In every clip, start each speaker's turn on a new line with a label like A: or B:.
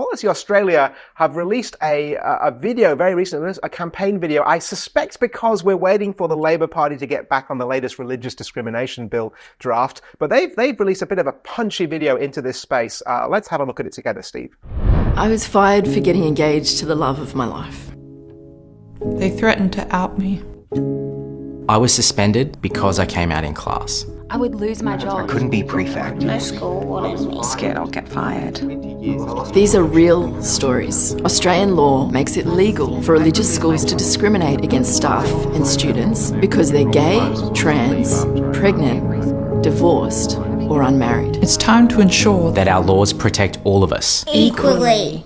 A: Equality Australia have released a video very recently, a campaign video, I suspect because we're waiting for the Labour Party to get back on the latest religious discrimination bill draft. But they've released a bit of a punchy video into this space. Let's have a look at it together, Steve.
B: I was fired for getting engaged to the love of my life.
C: They threatened to out me.
D: I was suspended because I came out in class.
E: I would lose my job.
F: I couldn't be prefect.
G: No school wanted me.
F: Scared I'll get fired.
B: These are real stories. Australian law makes it legal for religious schools to discriminate against staff and students because they're gay, trans, pregnant, divorced, or unmarried.
C: It's time to ensure
D: That our laws protect all of us.
G: Equally.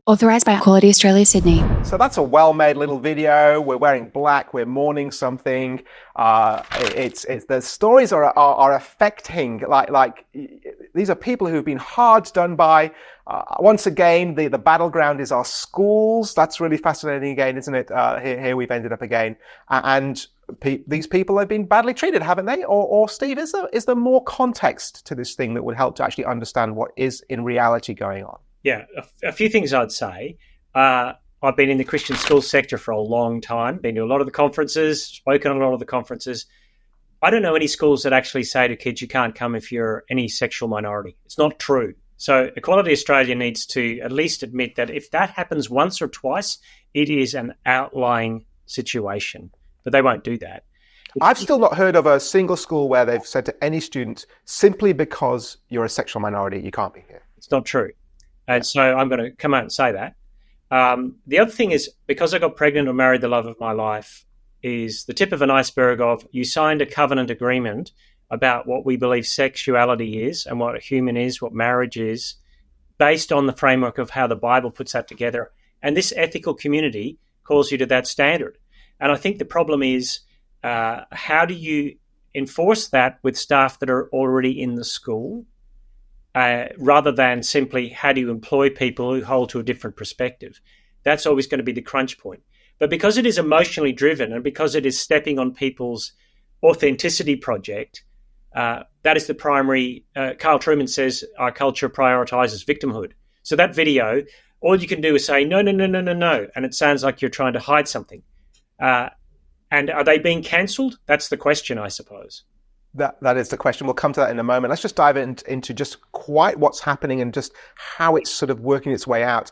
E: Authorised by Equality Australia, Sydney.
A: So that's a well-made little video. We're wearing black. We're mourning something. It's the stories are affecting. Like these are people who've been hard done by. Once again, the battleground is our schools. That's really fascinating again, isn't it? Here we've ended up again, and these people have been badly treated, haven't they? Or Steve, is there more context to this thing that would help to actually understand what is in reality going on?
H: Yeah, a few things I'd say. I've been in the Christian school sector for a long time, been to a lot of the conferences, spoken at a lot of the conferences. I don't know any schools that actually say to kids, you can't come if you're any sexual minority. It's not true. So Equality Australia needs to at least admit that if that happens once or twice, it is an outlying situation. But they won't do that.
A: I've still not heard of a single school where they've said to any student, simply because you're a sexual minority, you can't be here.
H: It's not true. And so I'm going to come out and say that. The other thing is, because I got pregnant or married the love of my life, is the tip of an iceberg of you signed a covenant agreement about what we believe sexuality is and what a human is, what marriage is, based on the framework of how the Bible puts that together. And this ethical community calls you to that standard. And I think the problem is, how do you enforce that with staff that are already in the school? Rather than simply how do you employ people who hold to a different perspective. That's always going to be the crunch point. But because it is emotionally driven and because it is stepping on people's authenticity project, that is the primary. Carl Trueman says our culture prioritizes victimhood. So that video, all you can do is say, no. And it sounds like you're trying to hide something. And are they being cancelled? That's the question, I suppose.
A: That is the question. We'll come to that in a moment. Let's just dive into just quite what's happening and just how it's sort of working its way out.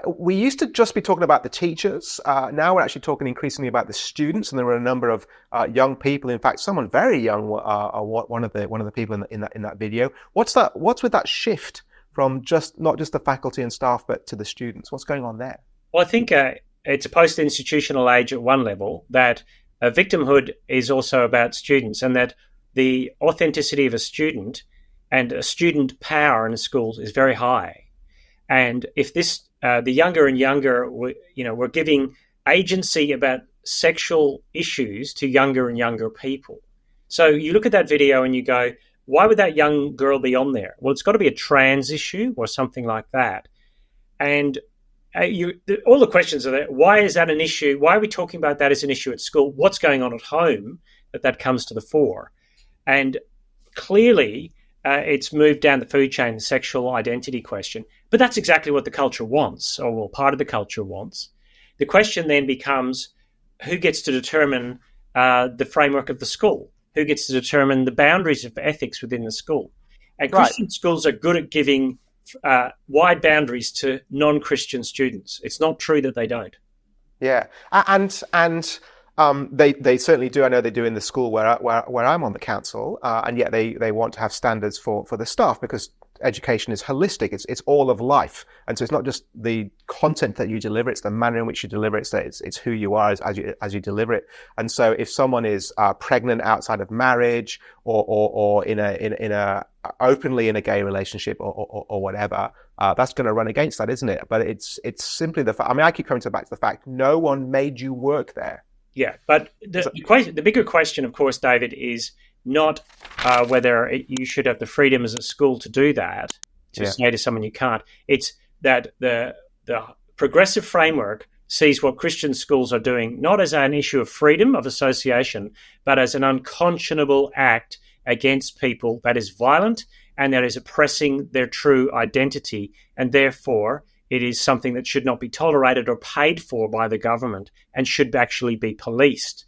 A: We used to just be talking about the teachers. Now we're actually talking increasingly about the students, and there were a number of young people. In fact, someone very young, one of the people in that video. What's with that shift from not just the faculty and staff, but to the students? What's going on there?
H: Well, I think it's a post-institutional age at one level, that victimhood is also about students, and that the authenticity of a student and a student power in a school is very high. And if the younger and younger, we're giving agency about sexual issues to younger and younger people. So you look at that video and you go, why would that young girl be on there? Well, it's got to be a trans issue or something like that. And all the questions are there. Why is that an issue? Why are we talking about that as an issue at school? What's going on at home that comes to the fore? And clearly, it's moved down the food chain, the sexual identity question. But that's exactly what the culture wants, or well, part of the culture wants. The question then becomes, who gets to determine the framework of the school? Who gets to determine the boundaries of ethics within the school? And Christian schools are good at giving wide boundaries to non-Christian students. It's not true that they don't.
A: Yeah, and they certainly do. I know they do in the school where I'm on the council, and yet they want to have standards for the staff, because education is holistic. It's all of life, and so it's not just the content that you deliver; it's the manner in which you deliver it. It's who you are as you deliver it. And so, if someone is pregnant outside of marriage, or in a openly in a gay relationship, or whatever, that's going to run against that, isn't it? But it's simply the fact. I mean, I keep coming back to the fact no one made you work there.
H: Yeah, but the bigger question, of course, David, is not whether you should have the freedom as a school to do that, to say to someone you can't. It's that the progressive framework sees what Christian schools are doing not as an issue of freedom of association, but as an unconscionable act against people that is violent and that is oppressing their true identity, and therefore it is something that should not be tolerated or paid for by the government and should actually be policed.